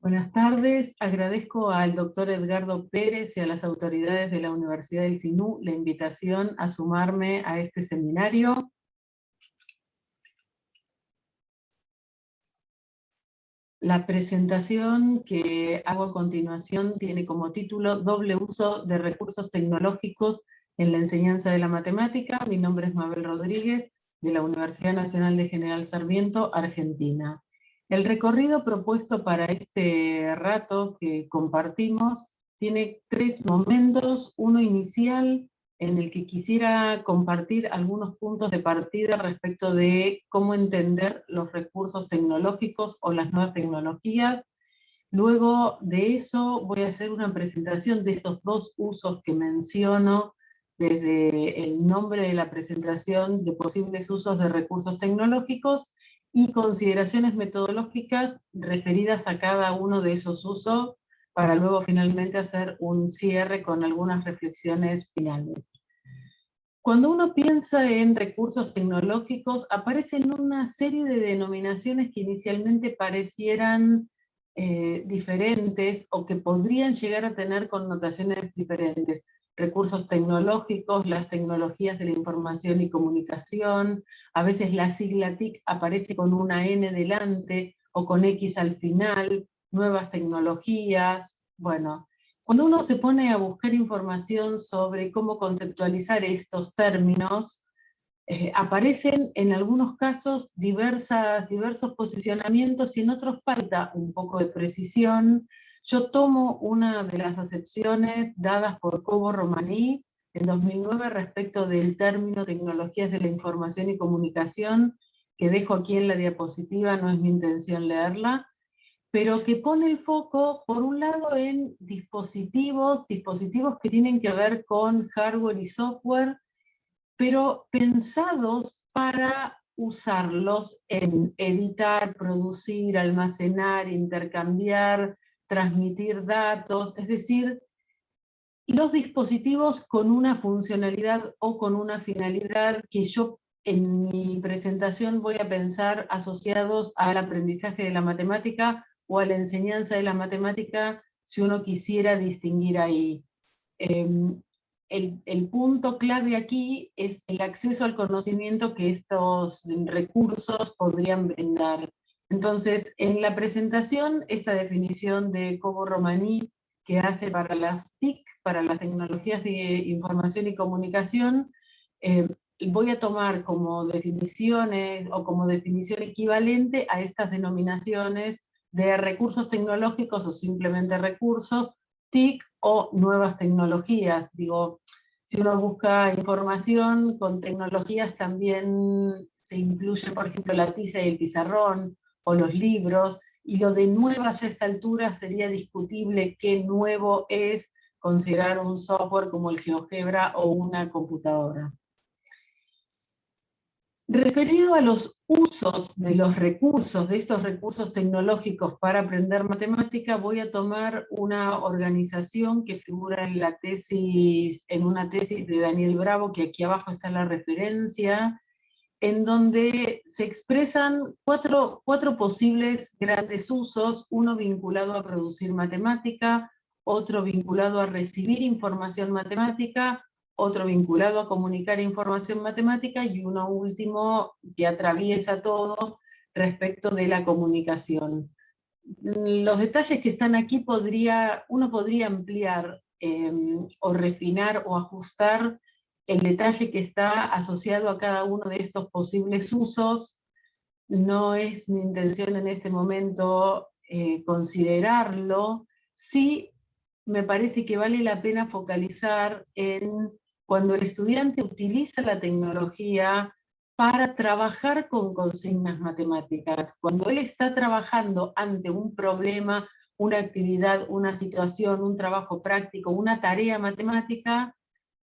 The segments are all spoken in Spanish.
Buenas tardes, agradezco al doctor Edgardo Pérez y a las autoridades de la Universidad del Sinú la invitación a sumarme a este seminario. La presentación que hago a continuación tiene como título Doble uso de recursos tecnológicos en la enseñanza de la matemática. Mi nombre es Mabel Rodríguez, de la Universidad Nacional de General Sarmiento, Argentina. El recorrido propuesto para este rato que compartimos tiene tres momentos: uno inicial, en el que quisiera compartir algunos puntos de partida respecto de cómo entender los recursos tecnológicos o las nuevas tecnologías. Luego de eso voy a hacer una presentación de estos dos usos que menciono desde el nombre de la presentación, de posibles usos de recursos tecnológicos, y consideraciones metodológicas referidas a cada uno de esos usos, para luego finalmente hacer un cierre con algunas reflexiones finales. Cuando uno piensa en recursos tecnológicos, aparecen una serie de denominaciones que inicialmente parecieran diferentes o que podrían llegar a tener connotaciones diferentes. Recursos tecnológicos, las tecnologías de la información y comunicación, a veces la sigla TIC aparece con una N delante o con X al final, nuevas tecnologías. Bueno, cuando uno se pone a buscar información sobre cómo conceptualizar estos términos, aparecen en algunos casos diversos posicionamientos y en otros falta un poco de precisión. Yo tomo una de las acepciones dadas por Cobo Romaní en 2009 respecto del término tecnologías de la información y comunicación, que dejo aquí en la diapositiva, no es mi intención leerla, pero que pone el foco, por un lado, en dispositivos que tienen que ver con hardware y software, pero pensados para usarlos en editar, producir, almacenar, intercambiar, transmitir datos, es decir, los dispositivos con una funcionalidad o con una finalidad que yo en mi presentación voy a pensar asociados al aprendizaje de la matemática o a la enseñanza de la matemática, si uno quisiera distinguir ahí. El punto clave aquí es el acceso al conocimiento que estos recursos podrían brindar. Entonces, en la presentación, esta definición de Cobo Romaní que hace para las TIC, para las tecnologías de información y comunicación, voy a tomar como definiciones o como definición equivalente a estas denominaciones de recursos tecnológicos o simplemente recursos, TIC o nuevas tecnologías. Digo, si uno busca información con tecnologías también se incluye, por ejemplo, la tiza y el pizarrón o los libros, y lo de nuevas a esta altura sería discutible qué nuevo es considerar un software como el GeoGebra o una computadora. Referido a los usos de los recursos, de estos recursos tecnológicos para aprender matemática, voy a tomar una organización que figura en la tesis, en una tesis de Daniel Bravo, que aquí abajo está la referencia, en donde se expresan cuatro posibles grandes usos: uno vinculado a producir matemática, otro vinculado a recibir información matemática, otro vinculado a comunicar información matemática, y uno último que atraviesa todo respecto de la comunicación. Los detalles que están aquí uno podría ampliar o refinar o ajustar el detalle que está asociado a cada uno de estos posibles usos. No es mi intención en este momento considerarlo. Sí me parece que vale la pena focalizar en cuando el estudiante utiliza la tecnología para trabajar con consignas matemáticas. Cuando él está trabajando ante un problema, una actividad, una situación, un trabajo práctico, una tarea matemática,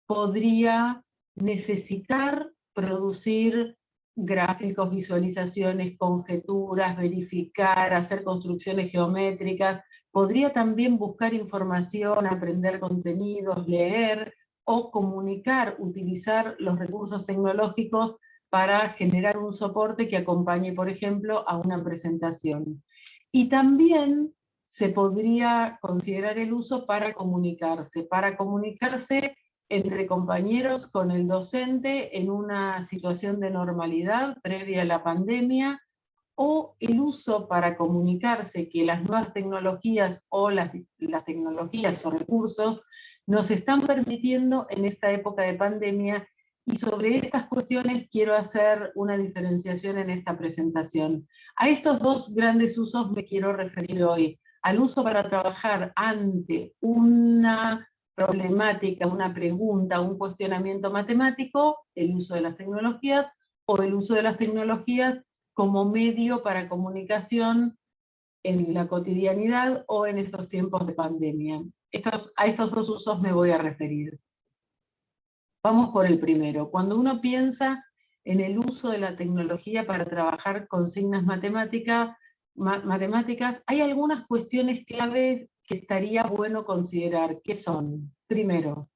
podría necesitar producir gráficos, visualizaciones, conjeturas, verificar, hacer construcciones geométricas. Podría también buscar información, aprender contenidos, leer o comunicar, utilizar los recursos tecnológicos para generar un soporte que acompañe, por ejemplo, a una presentación. Y también se podría considerar el uso para comunicarse entre compañeros con el docente en una situación de normalidad previa a la pandemia, o el uso para comunicarse que las nuevas tecnologías o las tecnologías o recursos nos están permitiendo en esta época de pandemia, y sobre estas cuestiones quiero hacer una diferenciación en esta presentación. A estos dos grandes usos me quiero referir hoy: al uso para trabajar ante una problemática, una pregunta, un cuestionamiento matemático, el uso de las tecnologías, o el uso de las tecnologías como medio para comunicación en la cotidianidad o en estos tiempos de pandemia. A estos dos usos me voy a referir. Vamos por el primero. Cuando uno piensa en el uso de la tecnología para trabajar consignas matemáticas, hay algunas cuestiones claves que estaría bueno considerar, que son: primero,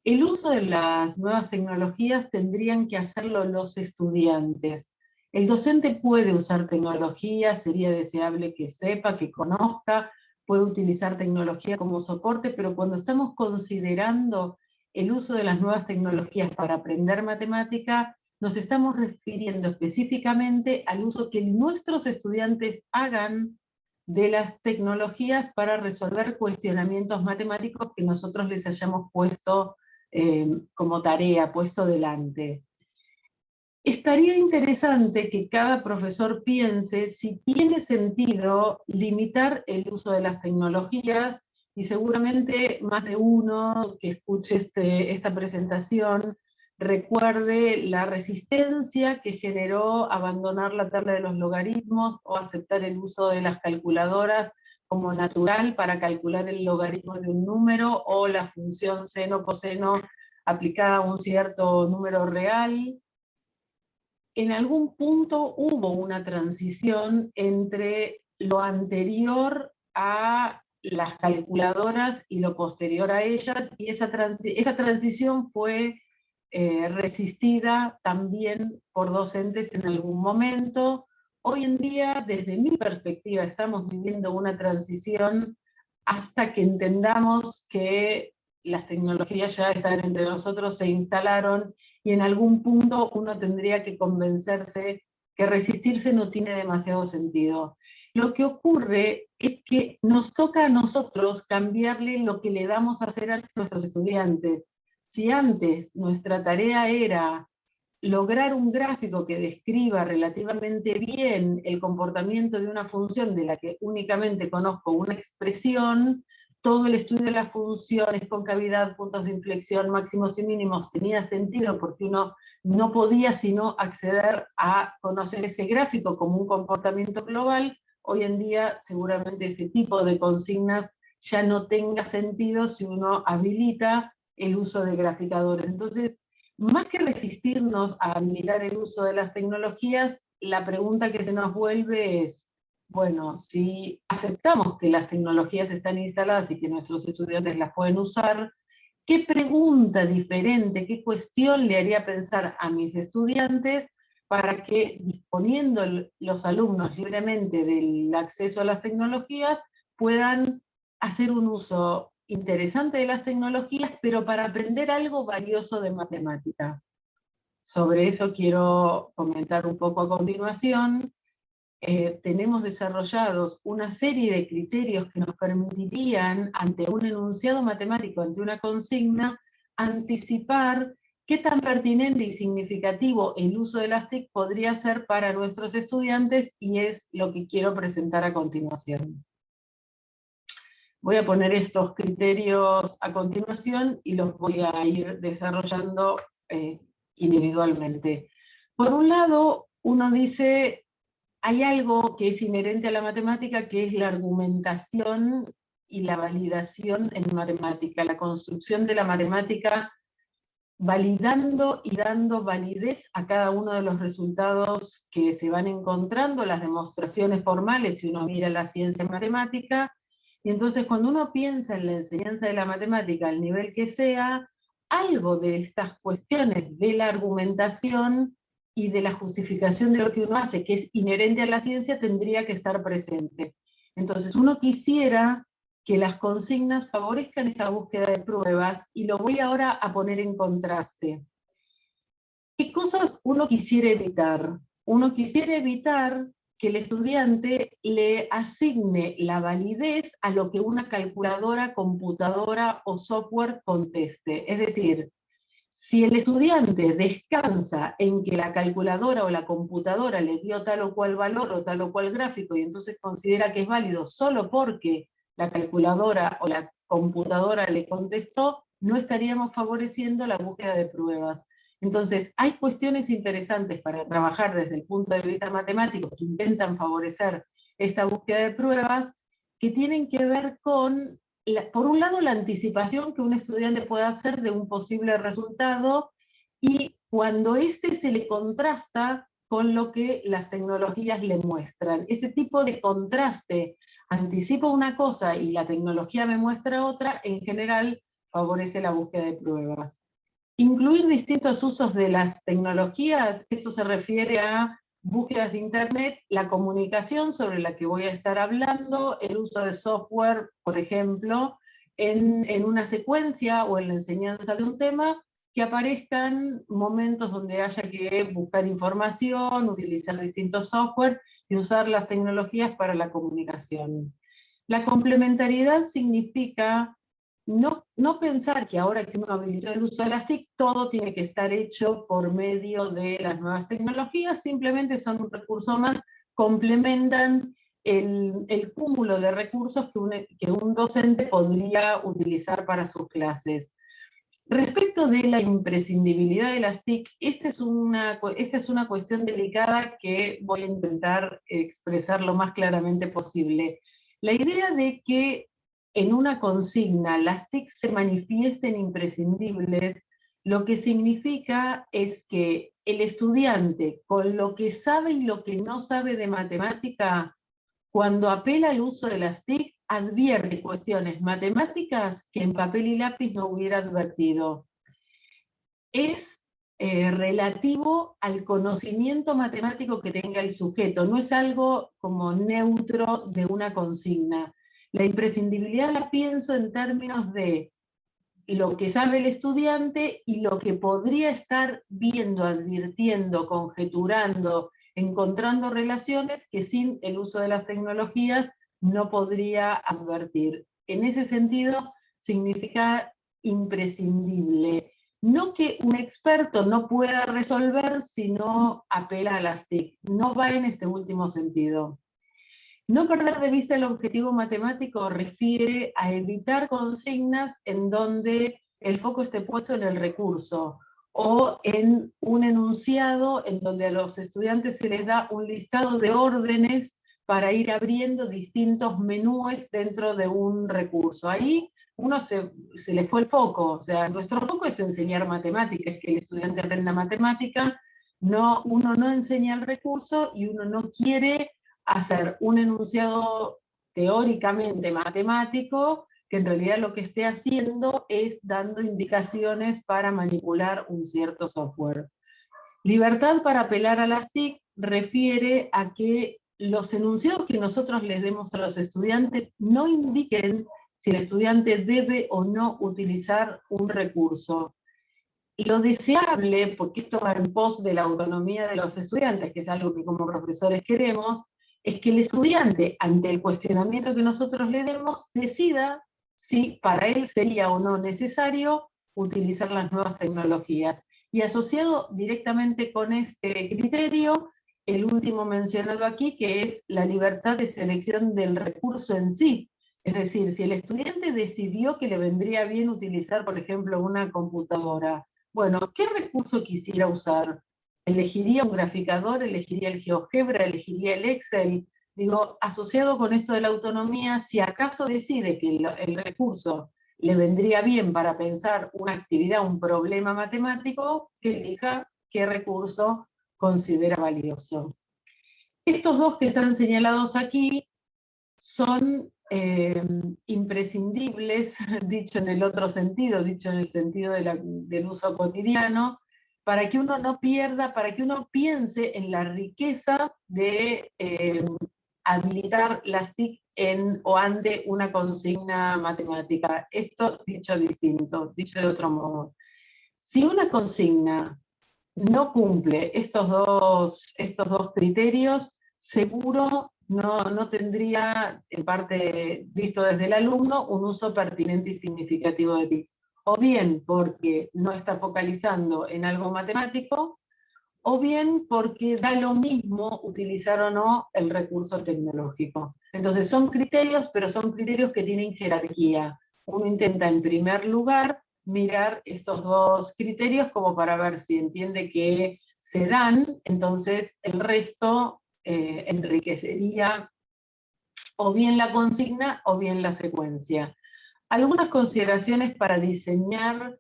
el uso de las nuevas tecnologías tendrían que hacerlo los estudiantes. El docente puede usar tecnología, sería deseable que sepa, que conozca, puede utilizar tecnología como soporte, pero cuando estamos considerando el uso de las nuevas tecnologías para aprender matemática, nos estamos refiriendo específicamente al uso que nuestros estudiantes hagan de las tecnologías para resolver cuestionamientos matemáticos que nosotros les hayamos puesto como tarea, puesto delante. Estaría interesante que cada profesor piense si tiene sentido limitar el uso de las tecnologías, y seguramente más de uno que escuche esta presentación recuerde la resistencia que generó abandonar la tabla de los logaritmos o aceptar el uso de las calculadoras como natural para calcular el logaritmo de un número, o la función seno-coseno aplicada a un cierto número real. En algún punto hubo una transición entre lo anterior a las calculadoras y lo posterior a ellas, y esa transición fue resistida también por docentes en algún momento. Hoy en día, desde mi perspectiva, estamos viviendo una transición hasta que entendamos que las tecnologías ya están entre nosotros, se instalaron, y en algún punto uno tendría que convencerse que resistirse no tiene demasiado sentido. Lo que ocurre es que nos toca a nosotros cambiarle lo que le damos a hacer a nuestros estudiantes. Si antes nuestra tarea era lograr un gráfico que describa relativamente bien el comportamiento de una función de la que únicamente conozco una expresión, todo el estudio de las funciones, concavidad, puntos de inflexión, máximos y mínimos, tenía sentido porque uno no podía sino acceder a conocer ese gráfico como un comportamiento global. Hoy en día seguramente ese tipo de consignas ya no tenga sentido si uno habilita el uso de graficadores. Entonces, más que resistirnos a mirar el uso de las tecnologías, la pregunta que se nos vuelve es: bueno, si aceptamos que las tecnologías están instaladas y que nuestros estudiantes las pueden usar, ¿qué pregunta diferente, qué cuestión le haría pensar a mis estudiantes para que, disponiendo los alumnos libremente del acceso a las tecnologías, puedan hacer un uso interesante de las tecnologías, pero para aprender algo valioso de matemática? Sobre eso quiero comentar un poco a continuación. Tenemos desarrollados una serie de criterios que nos permitirían, ante un enunciado matemático, ante una consigna, anticipar qué tan pertinente y significativo el uso de las TIC podría ser para nuestros estudiantes, y es lo que quiero presentar a continuación. Voy a poner estos criterios a continuación y los voy a ir desarrollando individualmente. Por un lado, uno dice: hay algo que es inherente a la matemática, que es la argumentación y la validación en matemática, la construcción de la matemática validando y dando validez a cada uno de los resultados que se van encontrando, las demostraciones formales, si uno mira la ciencia matemática. Y entonces, cuando uno piensa en la enseñanza de la matemática, al nivel que sea, algo de estas cuestiones de la argumentación y de la justificación de lo que uno hace, que es inherente a la ciencia, tendría que estar presente. Entonces uno quisiera que las consignas favorezcan esa búsqueda de pruebas, y lo voy ahora a poner en contraste. ¿Qué cosas uno quisiera evitar? Uno quisiera evitar que el estudiante le asigne la validez a lo que una calculadora, computadora o software conteste. Es decir, si el estudiante descansa en que la calculadora o la computadora le dio tal o cual valor o tal o cual gráfico, y entonces considera que es válido solo porque la calculadora o la computadora le contestó, no estaríamos favoreciendo la búsqueda de pruebas. Entonces, hay cuestiones interesantes para trabajar desde el punto de vista matemático que intentan favorecer esta búsqueda de pruebas, que tienen que ver con, por un lado, la anticipación que un estudiante puede hacer de un posible resultado, y cuando éste se le contrasta con lo que las tecnologías le muestran. Ese tipo de contraste, anticipo una cosa y la tecnología me muestra otra, en general favorece la búsqueda de pruebas. Incluir distintos usos de las tecnologías, eso se refiere a búsquedas de Internet, la comunicación sobre la que voy a estar hablando, el uso de software, por ejemplo, en una secuencia o en la enseñanza de un tema, que aparezcan momentos donde haya que buscar información, utilizar distintos software y usar las tecnologías para la comunicación. La complementariedad significa no pensar que ahora que uno habilitó el uso de las TIC, todo tiene que estar hecho por medio de las nuevas tecnologías, simplemente son un recurso más, complementan el cúmulo de recursos que un docente podría utilizar para sus clases. Respecto de la imprescindibilidad de las TIC, esta es una cuestión delicada que voy a intentar expresar lo más claramente posible. La idea de que en una consigna las TIC se manifiesten imprescindibles, lo que significa es que el estudiante, con lo que sabe y lo que no sabe de matemática, cuando apela al uso de las TIC, advierte cuestiones matemáticas que en papel y lápiz no hubiera advertido. Es relativo al conocimiento matemático que tenga el sujeto, no es algo como neutro de una consigna. La imprescindibilidad la pienso en términos de lo que sabe el estudiante y lo que podría estar viendo, advirtiendo, conjeturando, encontrando relaciones que sin el uso de las tecnologías no podría advertir. En ese sentido, significa imprescindible. No que un experto no pueda resolver si no apela a las TIC, no va en este último sentido. No perder de vista el objetivo matemático refiere a evitar consignas en donde el foco esté puesto en el recurso, o en un enunciado en donde a los estudiantes se les da un listado de órdenes para ir abriendo distintos menúes dentro de un recurso. Ahí uno se le fue el foco, o sea, nuestro foco es enseñar matemática, es que el estudiante aprenda matemática, uno no enseña el recurso y uno no quiere hacer un enunciado teóricamente matemático que en realidad lo que esté haciendo es dando indicaciones para manipular un cierto software. Libertad para apelar a las TIC refiere a que los enunciados que nosotros les demos a los estudiantes no indiquen si el estudiante debe o no utilizar un recurso. Y lo deseable, porque esto va en pos de la autonomía de los estudiantes, que es algo que como profesores queremos, es que el estudiante, ante el cuestionamiento que nosotros le demos, decida si para él sería o no necesario utilizar las nuevas tecnologías. Y asociado directamente con este criterio, el último mencionado aquí, que es la libertad de selección del recurso en sí. Es decir, si el estudiante decidió que le vendría bien utilizar, por ejemplo, una computadora, bueno, ¿qué recurso quisiera usar? ¿Elegiría un graficador? ¿Elegiría el GeoGebra? ¿Elegiría el Excel? Digo, asociado con esto de la autonomía, si acaso decide que el recurso le vendría bien para pensar una actividad, un problema matemático, que elija qué recurso considera valioso. Estos dos que están señalados aquí son imprescindibles, dicho en el otro sentido, dicho en el sentido del uso cotidiano, para que uno no pierda, para que uno piense en la riqueza de habilitar las TIC o ante una consigna matemática. Esto dicho distinto, dicho de otro modo. Si una consigna no cumple estos dos criterios, seguro no tendría, en parte visto desde el alumno, un uso pertinente y significativo de TIC. O bien porque no está focalizando en algo matemático, o bien porque da lo mismo utilizar o no el recurso tecnológico. Entonces son criterios, pero son criterios que tienen jerarquía. Uno intenta en primer lugar mirar estos dos criterios como para ver si entiende que se dan, entonces el resto enriquecería o bien la consigna o bien la secuencia. Algunas consideraciones para diseñar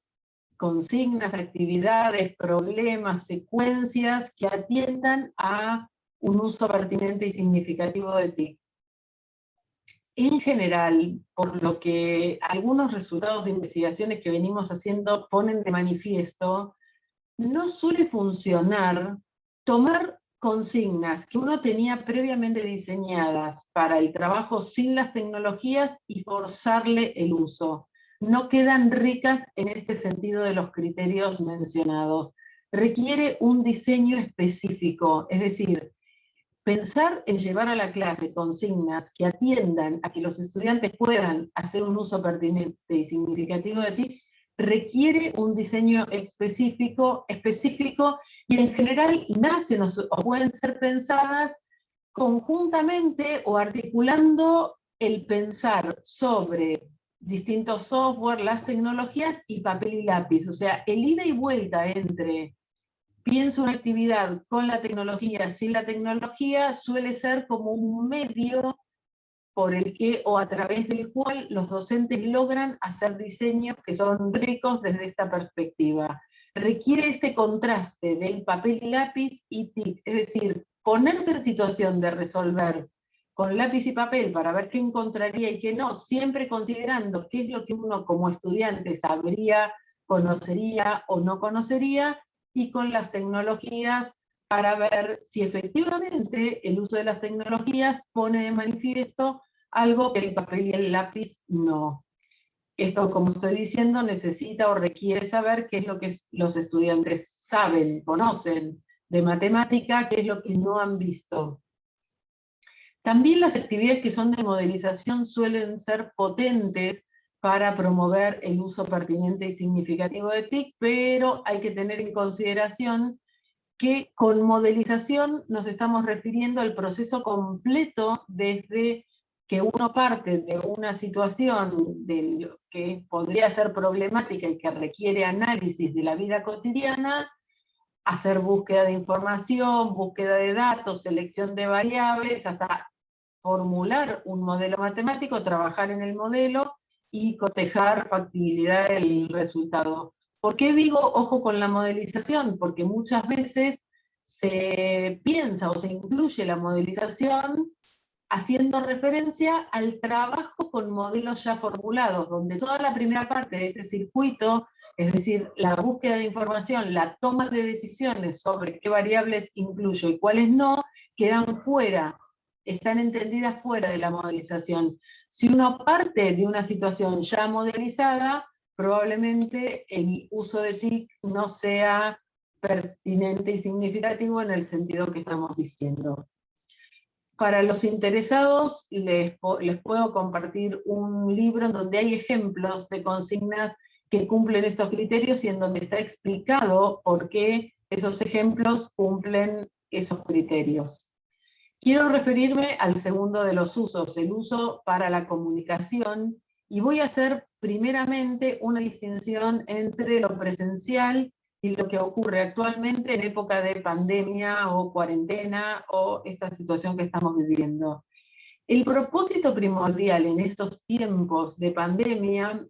consignas, actividades, problemas, secuencias que atiendan a un uso pertinente y significativo de TIC. En general, por lo que algunos resultados de investigaciones que venimos haciendo ponen de manifiesto, no suele funcionar tomar consignas que uno tenía previamente diseñadas para el trabajo sin las tecnologías y forzarle el uso. No quedan ricas en este sentido de los criterios mencionados. Requiere un diseño específico, es decir, pensar en llevar a la clase consignas que atiendan a que los estudiantes puedan hacer un uso pertinente y significativo de TIC requiere un diseño específico y en general nacen o pueden ser pensadas conjuntamente o articulando el pensar sobre distintos software, las tecnologías y papel y lápiz. O sea, el ida y vuelta entre pienso una actividad con la tecnología, sin la tecnología, suele ser como un medio por el que o a través del cual los docentes logran hacer diseños que son ricos desde esta perspectiva. Requiere este contraste del papel y lápiz y TIC, es decir, ponerse en situación de resolver con lápiz y papel para ver qué encontraría y qué no, siempre considerando qué es lo que uno como estudiante sabría, conocería o no conocería, y con las tecnologías para ver si efectivamente el uso de las tecnologías pone de manifiesto algo que el papel y el lápiz no. Esto, como estoy diciendo, necesita o requiere saber qué es lo que los estudiantes saben, conocen de matemática, qué es lo que no han visto. También las actividades que son de modelización suelen ser potentes para promover el uso pertinente y significativo de TIC, pero hay que tener en consideración que con modelización nos estamos refiriendo al proceso completo desde que uno parte de una situación que podría ser problemática y que requiere análisis de la vida cotidiana, hacer búsqueda de información, búsqueda de datos, selección de variables, hasta formular un modelo matemático, trabajar en el modelo y cotejar factibilidad del resultado. ¿Por qué digo ojo con la modelización? Porque muchas veces se piensa o se incluye la modelización haciendo referencia al trabajo con modelos ya formulados, donde toda la primera parte de ese circuito, es decir, la búsqueda de información, la toma de decisiones sobre qué variables incluyo y cuáles no, quedan fuera, están entendidas fuera de la modelización. Si uno parte de una situación ya modelizada, probablemente el uso de TIC no sea pertinente y significativo en el sentido que estamos diciendo. Para los interesados, les puedo compartir un libro en donde hay ejemplos de consignas que cumplen estos criterios y en donde está explicado por qué esos ejemplos cumplen esos criterios. Quiero referirme al segundo de los usos, el uso para la comunicación, y voy a hacer primeramente una distinción entre lo presencial y lo que ocurre actualmente en época de pandemia o cuarentena o esta situación que estamos viviendo. El propósito primordial en estos tiempos de pandemia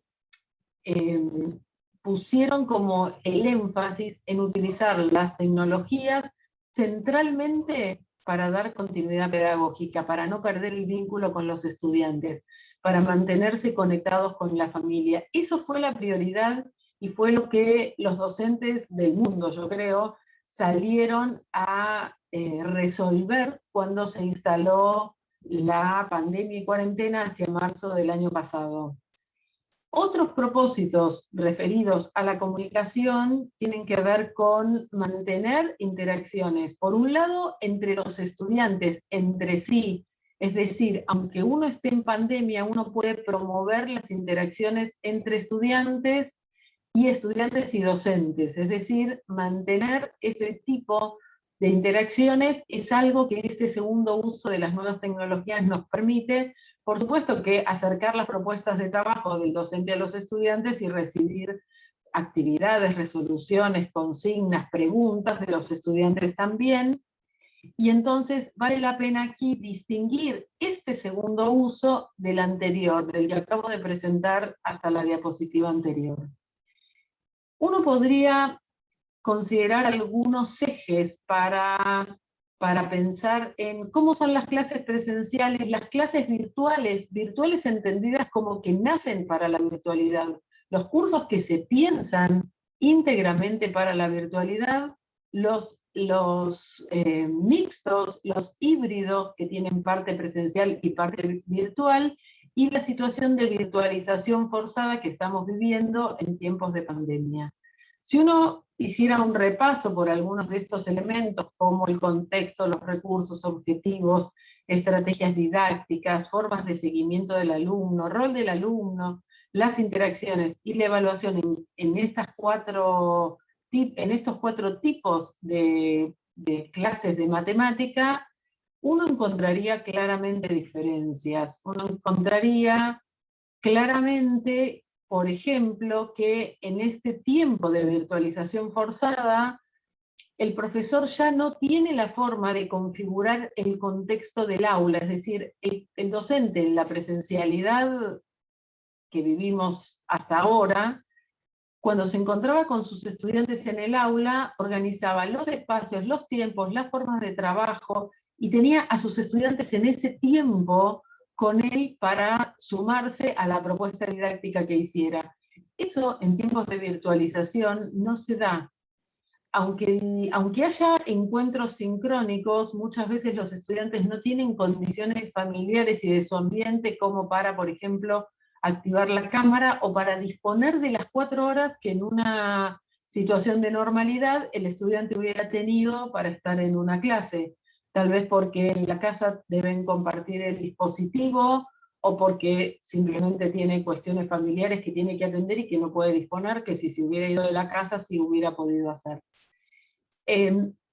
pusieron como el énfasis en utilizar las tecnologías centralmente para dar continuidad pedagógica, para no perder el vínculo con los estudiantes, para mantenerse conectados con la familia. Eso fue la prioridad y fue lo que los docentes del mundo, yo creo, salieron a resolver cuando se instaló la pandemia y cuarentena hacia marzo del año pasado. Otros propósitos referidos a la comunicación tienen que ver con mantener interacciones, por un lado, entre los estudiantes, entre sí, es decir, aunque uno esté en pandemia, uno puede promover las interacciones entre estudiantes y docentes, es decir, mantener ese tipo de interacciones es algo que este segundo uso de las nuevas tecnologías nos permite. Por supuesto que acercar las propuestas de trabajo del docente a los estudiantes y recibir actividades, resoluciones, consignas, preguntas de los estudiantes también. Y entonces vale la pena aquí distinguir este segundo uso del anterior, del que acabo de presentar hasta la diapositiva anterior. Uno podría considerar algunos ejes para pensar en cómo son las clases presenciales, las clases virtuales, virtuales entendidas como que nacen para la virtualidad, los cursos que se piensan íntegramente para la virtualidad, los mixtos, los híbridos que tienen parte presencial y parte virtual, y la situación de virtualización forzada que estamos viviendo en tiempos de pandemia. Si uno hiciera un repaso por algunos de estos elementos, como el contexto, los recursos, objetivos, estrategias didácticas, formas de seguimiento del alumno, rol del alumno, las interacciones y la evaluación en estos cuatro tipos de clases de matemática, uno encontraría claramente diferencias. Uno encontraría claramente, por ejemplo, que en este tiempo de virtualización forzada, el profesor ya no tiene la forma de configurar el contexto del aula, es decir, el docente en la presencialidad que vivimos hasta ahora, cuando se encontraba con sus estudiantes en el aula, organizaba los espacios, los tiempos, las formas de trabajo, y tenía a sus estudiantes en ese tiempo con él para sumarse a la propuesta didáctica que hiciera. Eso en tiempos de virtualización no se da. Aunque haya encuentros sincrónicos, muchas veces los estudiantes no tienen condiciones familiares y de su ambiente como para, por ejemplo, activar la cámara o para disponer de las 4 horas que en una situación de normalidad el estudiante hubiera tenido para estar en una clase. Tal vez porque en la casa deben compartir el dispositivo, o porque simplemente tiene cuestiones familiares que tiene que atender y que no puede disponer, que si se hubiera ido de la casa sí hubiera podido hacer.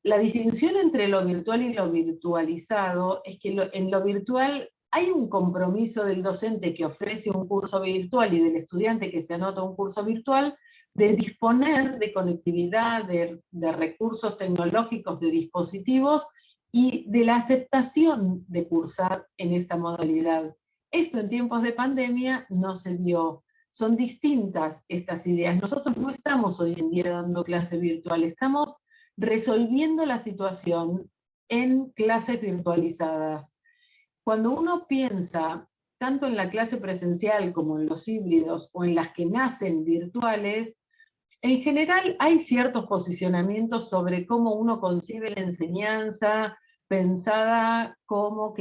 La distinción entre lo virtual y lo virtualizado es que en lo virtual hay un compromiso del docente que ofrece un curso virtual y del estudiante que se anota un curso virtual de disponer de conectividad, de recursos tecnológicos, de dispositivos y de la aceptación de cursar en esta modalidad. Esto en tiempos de pandemia no se dio. Son distintas estas ideas. Nosotros no estamos hoy en día dando clase virtual, estamos resolviendo la situación en clases virtualizadas. Cuando uno piensa tanto en la clase presencial como en los híbridos o en las que nacen virtuales, en general hay ciertos posicionamientos sobre cómo uno concibe la enseñanza, pensada como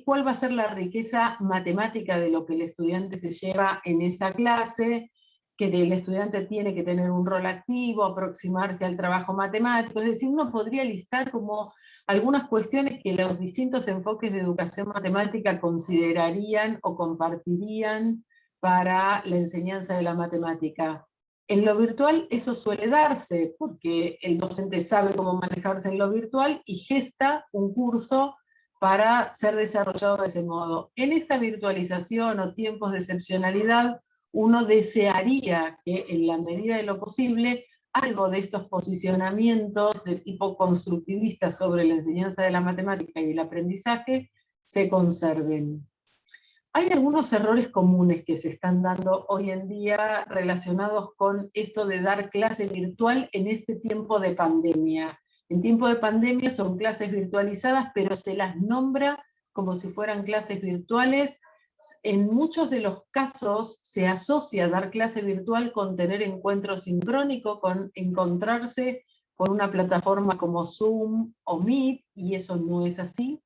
cuál va a ser la riqueza matemática de lo que el estudiante se lleva en esa clase, que el estudiante tiene que tener un rol activo, aproximarse al trabajo matemático, es decir, uno podría listar como algunas cuestiones que los distintos enfoques de educación matemática considerarían o compartirían para la enseñanza de la matemática. En lo virtual eso suele darse, porque el docente sabe cómo manejarse en lo virtual y gesta un curso para ser desarrollado de ese modo. En esta virtualización o tiempos de excepcionalidad, uno desearía que en la medida de lo posible algo de estos posicionamientos de tipo constructivista sobre la enseñanza de la matemática y el aprendizaje se conserven. Hay algunos errores comunes que se están dando hoy en día relacionados con esto de dar clase virtual en este tiempo de pandemia. En tiempo de pandemia son clases virtualizadas, pero se las nombra como si fueran clases virtuales. En muchos de los casos se asocia dar clase virtual con tener encuentro sincrónico, con encontrarse por una plataforma como Zoom o Meet, y eso no es así.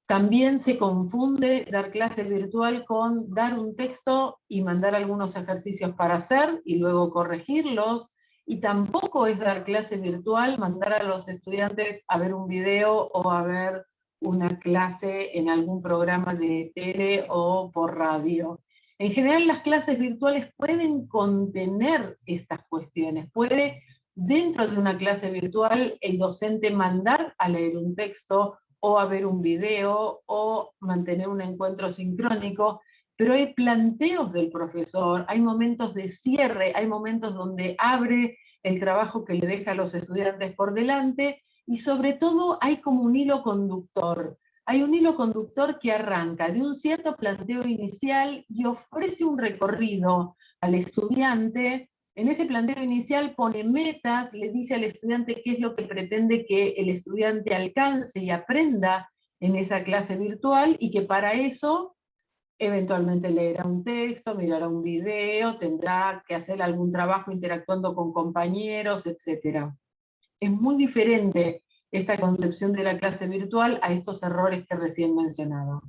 También se confunde dar clase virtual con dar un texto y mandar algunos ejercicios para hacer y luego corregirlos. Y tampoco es dar clase virtual mandar a los estudiantes a ver un video o a ver una clase en algún programa de tele o por radio. En general las clases virtuales pueden contener estas cuestiones. Puede, dentro de una clase virtual, el docente mandar a leer un texto o a ver un video, o mantener un encuentro sincrónico, pero hay planteos del profesor, hay momentos de cierre, hay momentos donde abre el trabajo que le deja a los estudiantes por delante, y sobre todo hay como un hilo conductor. Hay un hilo conductor que arranca de un cierto planteo inicial y ofrece un recorrido al estudiante. En ese planteo inicial pone metas, le dice al estudiante qué es lo que pretende que el estudiante alcance y aprenda en esa clase virtual, y que para eso eventualmente leerá un texto, mirará un video, tendrá que hacer algún trabajo interactuando con compañeros, etc. Es muy diferente esta concepción de la clase virtual a estos errores que recién mencionaba.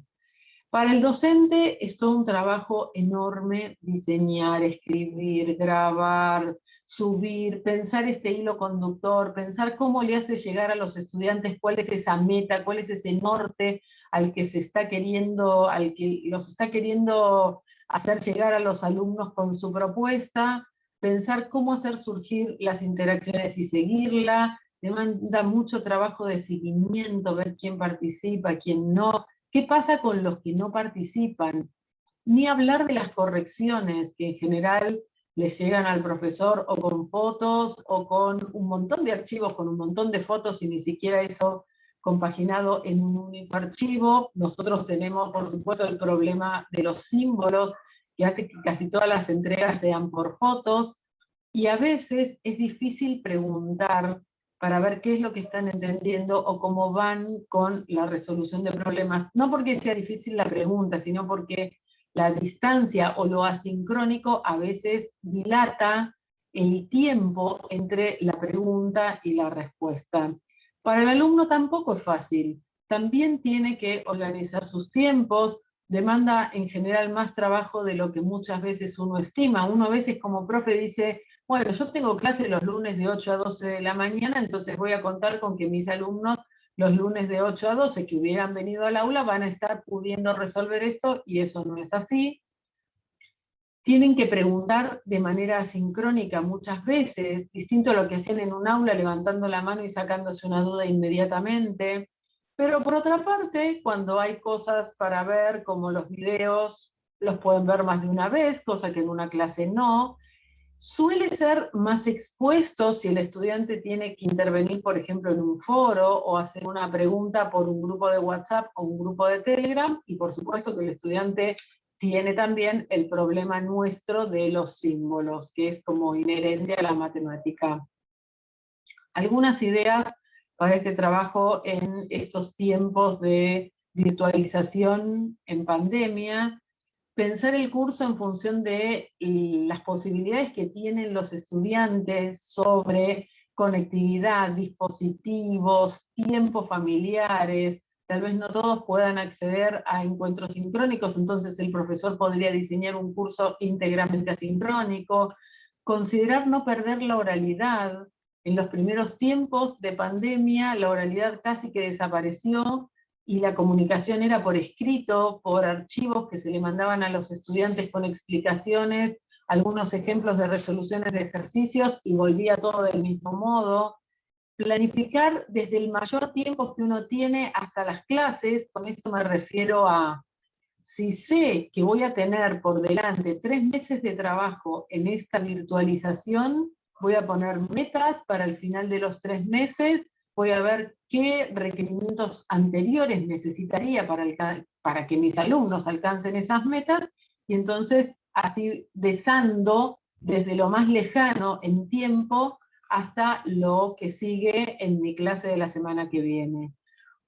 Para el docente es todo un trabajo enorme diseñar, escribir, grabar, subir, pensar este hilo conductor, pensar cómo le hace llegar a los estudiantes, cuál es esa meta, cuál es ese norte al que se está queriendo, al que los está queriendo hacer llegar a los alumnos con su propuesta, pensar cómo hacer surgir las interacciones y seguirla. Demanda mucho trabajo de seguimiento, ver quién participa, quién no. ¿Qué pasa con los que no participan? Ni hablar de las correcciones que en general les llegan al profesor o con fotos o con un montón de archivos, con un montón de fotos, y ni siquiera eso compaginado en un único archivo. Nosotros tenemos, por supuesto, el problema de los símbolos, que hace que casi todas las entregas sean por fotos, y a veces es difícil preguntar para ver qué es lo que están entendiendo o cómo van con la resolución de problemas. No porque sea difícil la pregunta, sino porque la distancia o lo asincrónico a veces dilata el tiempo entre la pregunta y la respuesta. Para el alumno tampoco es fácil. También tiene que organizar sus tiempos, demanda en general más trabajo de lo que muchas veces uno estima. Uno a veces como profe dice, bueno, yo tengo clase los lunes de 8 a 12 de la mañana, entonces voy a contar con que mis alumnos los lunes de 8 a 12 que hubieran venido al aula van a estar pudiendo resolver esto, y eso no es así. Tienen que preguntar de manera asincrónica muchas veces, distinto a lo que hacían en un aula levantando la mano y sacándose una duda inmediatamente. Pero por otra parte, cuando hay cosas para ver, como los videos, los pueden ver más de una vez, cosa que en una clase no. Suele ser más expuesto si el estudiante tiene que intervenir, por ejemplo, en un foro o hacer una pregunta por un grupo de WhatsApp o un grupo de Telegram, y por supuesto que el estudiante tiene también el problema nuestro de los símbolos, que es como inherente a la matemática. Algunas ideas para este trabajo en estos tiempos de virtualización en pandemia: pensar el curso en función de las posibilidades que tienen los estudiantes sobre conectividad, dispositivos, tiempos familiares. Tal vez no todos puedan acceder a encuentros sincrónicos, entonces el profesor podría diseñar un curso íntegramente asincrónico. Considerar no perder la oralidad. En los primeros tiempos de pandemia la oralidad casi que desapareció, y la comunicación era por escrito, por archivos que se le mandaban a los estudiantes con explicaciones, algunos ejemplos de resoluciones de ejercicios, y volvía todo del mismo modo. Planificar desde el mayor tiempo que uno tiene hasta las clases. Con esto me refiero a, si sé que voy a tener por delante 3 meses de trabajo en esta virtualización, voy a poner metas para el final de los 3 meses, voy a ver qué requerimientos anteriores necesitaría para que mis alumnos alcancen esas metas, y entonces así desando desde lo más lejano en tiempo hasta lo que sigue en mi clase de la semana que viene.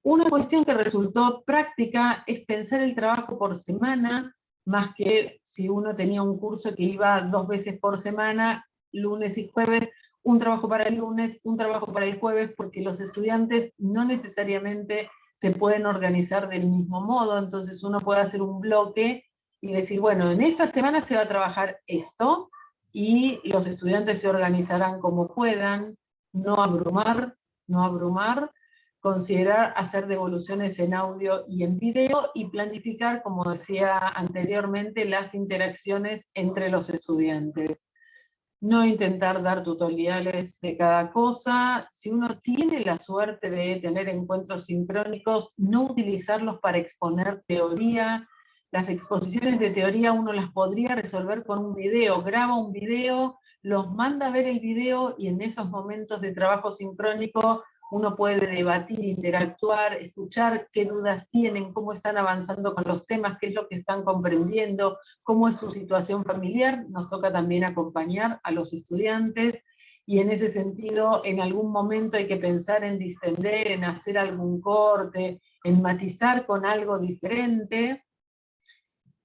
Una cuestión que resultó práctica es pensar el trabajo por semana, más que si uno tenía un curso que iba 2 veces por semana, lunes y jueves, un trabajo para el lunes, un trabajo para el jueves, porque los estudiantes no necesariamente se pueden organizar del mismo modo, entonces uno puede hacer un bloque y decir, bueno, en esta semana se va a trabajar esto, y los estudiantes se organizarán como puedan, no abrumar, no abrumar, considerar hacer devoluciones en audio y en video, y planificar, como decía anteriormente, las interacciones entre los estudiantes. No intentar dar tutoriales de cada cosa. Si uno tiene la suerte de tener encuentros sincrónicos, no utilizarlos para exponer teoría. Las exposiciones de teoría uno las podría resolver con un video. Graba un video, los manda a ver el video, y en esos momentos de trabajo sincrónico uno puede debatir, interactuar, escuchar qué dudas tienen, cómo están avanzando con los temas, qué es lo que están comprendiendo, cómo es su situación familiar. Nos toca también acompañar a los estudiantes, y en ese sentido, en algún momento hay que pensar en distender, en hacer algún corte, en matizar con algo diferente.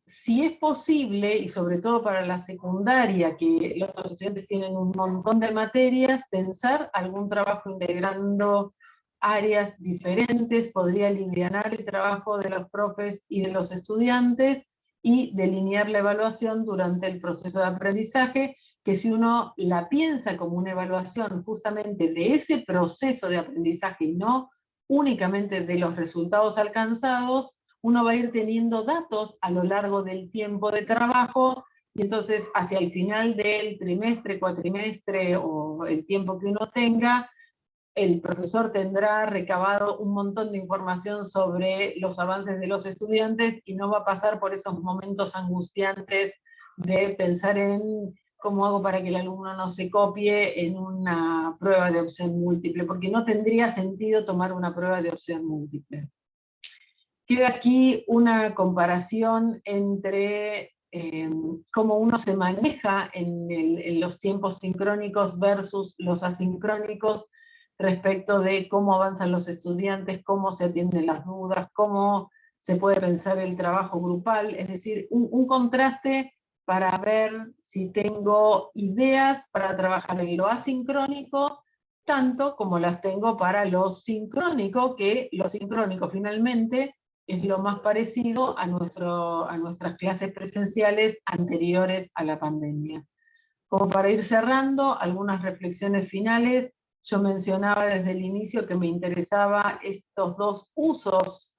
Si es posible, y sobre todo para la secundaria, que los estudiantes tienen un montón de materias, pensar algún trabajo integrando áreas diferentes podría alivianar el trabajo de los profes y de los estudiantes, y delinear la evaluación durante el proceso de aprendizaje, que si uno la piensa como una evaluación justamente de ese proceso de aprendizaje y no únicamente de los resultados alcanzados, uno va a ir teniendo datos a lo largo del tiempo de trabajo, y entonces hacia el final del trimestre, cuatrimestre o el tiempo que uno tenga, el profesor tendrá recabado un montón de información sobre los avances de los estudiantes, y no va a pasar por esos momentos angustiantes de pensar en cómo hago para que el alumno no se copie en una prueba de opción múltiple, porque no tendría sentido tomar una prueba de opción múltiple. Queda aquí una comparación entre cómo uno se maneja en los tiempos sincrónicos versus los asincrónicos, respecto de cómo avanzan los estudiantes, cómo se atienden las dudas, cómo se puede pensar el trabajo grupal, es decir, un contraste para ver si tengo ideas para trabajar en lo asincrónico, tanto como las tengo para lo sincrónico, que lo sincrónico finalmente es lo más parecido a nuestras clases presenciales anteriores a la pandemia. Como para ir cerrando, algunas reflexiones finales. Yo mencionaba desde el inicio que me interesaba estos dos usos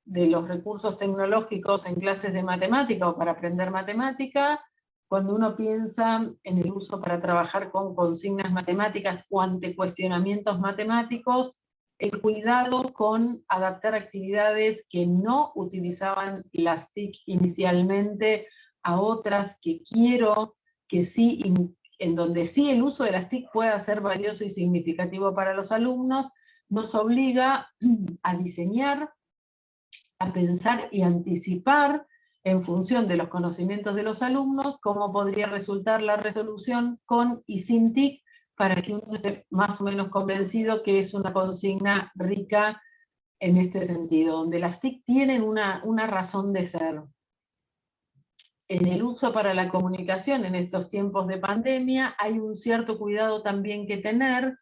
de los recursos tecnológicos en clases de matemática o para aprender matemática. Cuando uno piensa en el uso para trabajar con consignas matemáticas o ante cuestionamientos matemáticos, el cuidado con adaptar actividades que no utilizaban las TIC inicialmente a otras que quiero que sí, en donde sí el uso de las TIC pueda ser valioso y significativo para los alumnos, nos obliga a diseñar, a pensar y anticipar en función de los conocimientos de los alumnos cómo podría resultar la resolución con y sin TIC, para que uno esté más o menos convencido que es una consigna rica en este sentido, donde las TIC tienen una razón de ser. En el uso para la comunicación en estos tiempos de pandemia hay un cierto cuidado también que tener,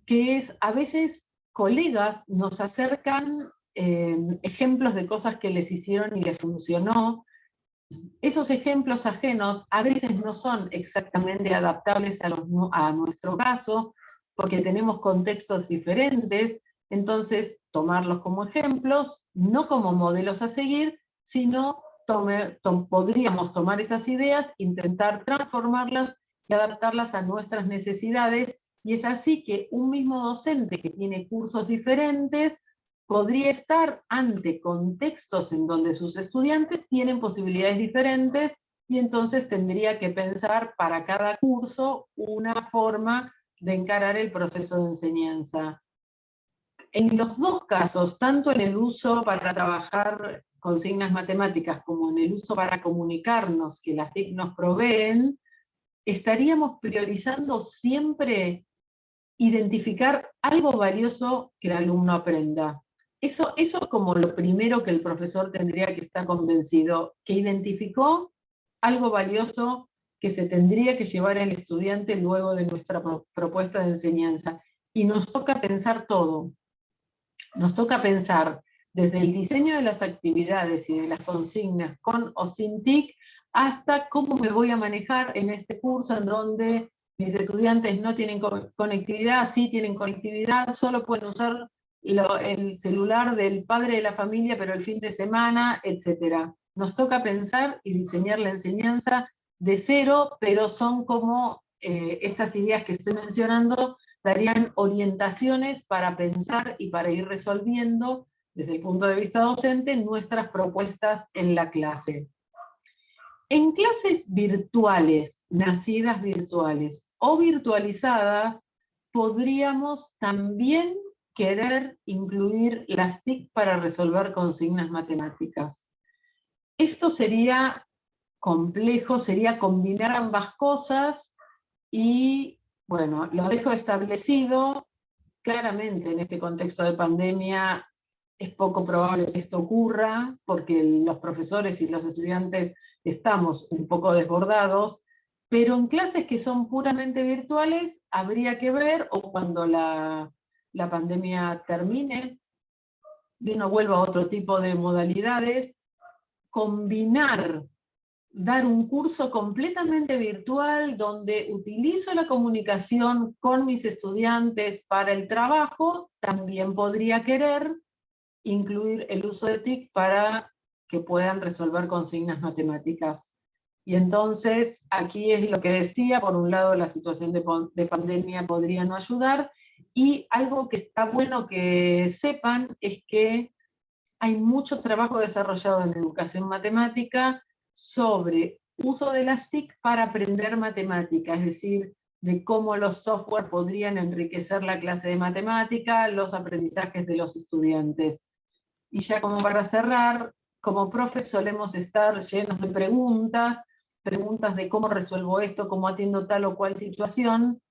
que es a veces colegas nos acercan ejemplos de cosas que les hicieron y les funcionó. Esos ejemplos ajenos a veces no son exactamente adaptables a nuestro caso, porque tenemos contextos diferentes. Entonces tomarlos como ejemplos, no como modelos a seguir, sino podríamos tomar esas ideas, intentar transformarlas y adaptarlas a nuestras necesidades, y es así que un mismo docente que tiene cursos diferentes podría estar ante contextos en donde sus estudiantes tienen posibilidades diferentes, y entonces tendría que pensar para cada curso una forma de encarar el proceso de enseñanza. En los dos casos, tanto en el uso para trabajar consignas matemáticas como en el uso para comunicarnos que las TIC nos proveen, estaríamos priorizando siempre identificar algo valioso que el alumno aprenda. Eso es como lo primero que el profesor tendría que estar convencido, que identificó algo valioso que se tendría que llevar el estudiante luego de nuestra propuesta de enseñanza. Y nos toca pensar todo. Nos toca pensar desde el diseño de las actividades y de las consignas con o sin TIC, hasta cómo me voy a manejar en este curso en donde mis estudiantes no tienen conectividad, sí tienen conectividad, solo pueden usar el celular del padre de la familia, pero el fin de semana, etc. Nos toca pensar y diseñar la enseñanza de cero, pero son como estas ideas que estoy mencionando darían orientaciones para pensar y para ir resolviendo, desde el punto de vista docente, nuestras propuestas en la clase. En clases virtuales, nacidas virtuales o virtualizadas, podríamos también querer incluir las TIC para resolver consignas matemáticas. Esto sería complejo, sería combinar ambas cosas y, bueno, lo dejo establecido. Claramente en este contexto de pandemia es poco probable que esto ocurra, porque los profesores y los estudiantes estamos un poco desbordados, pero en clases que son puramente virtuales habría que ver, o cuando la pandemia termine y uno vuelva a otro tipo de modalidades, combinar, dar un curso completamente virtual donde utilizo la comunicación con mis estudiantes para el trabajo. También podría querer incluir el uso de TIC para que puedan resolver consignas matemáticas. Y entonces, aquí es lo que decía, por un lado la situación de pandemia podría no ayudar, y algo que está bueno que sepan es que hay mucho trabajo desarrollado en educación matemática sobre uso de las TIC para aprender matemática, es decir, de cómo los software podrían enriquecer la clase de matemática, los aprendizajes de los estudiantes. Y ya como para cerrar, como profes solemos estar llenos de preguntas de cómo resuelvo esto, cómo atiendo tal o cual situación.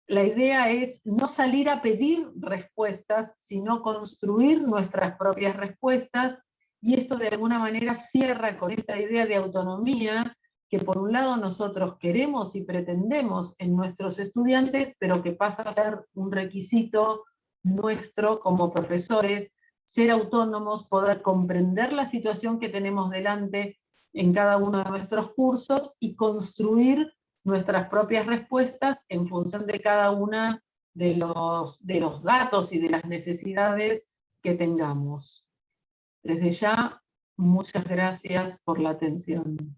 La idea es no salir a pedir respuestas, sino construir nuestras propias respuestas, y esto de alguna manera cierra con esta idea de autonomía que por un lado nosotros queremos y pretendemos en nuestros estudiantes, pero que pasa a ser un requisito nuestro como profesores, ser autónomos, poder comprender la situación que tenemos delante en cada uno de nuestros cursos y construir nuestras propias respuestas en función de cada una de los datos y de las necesidades que tengamos. Desde ya, muchas gracias por la atención.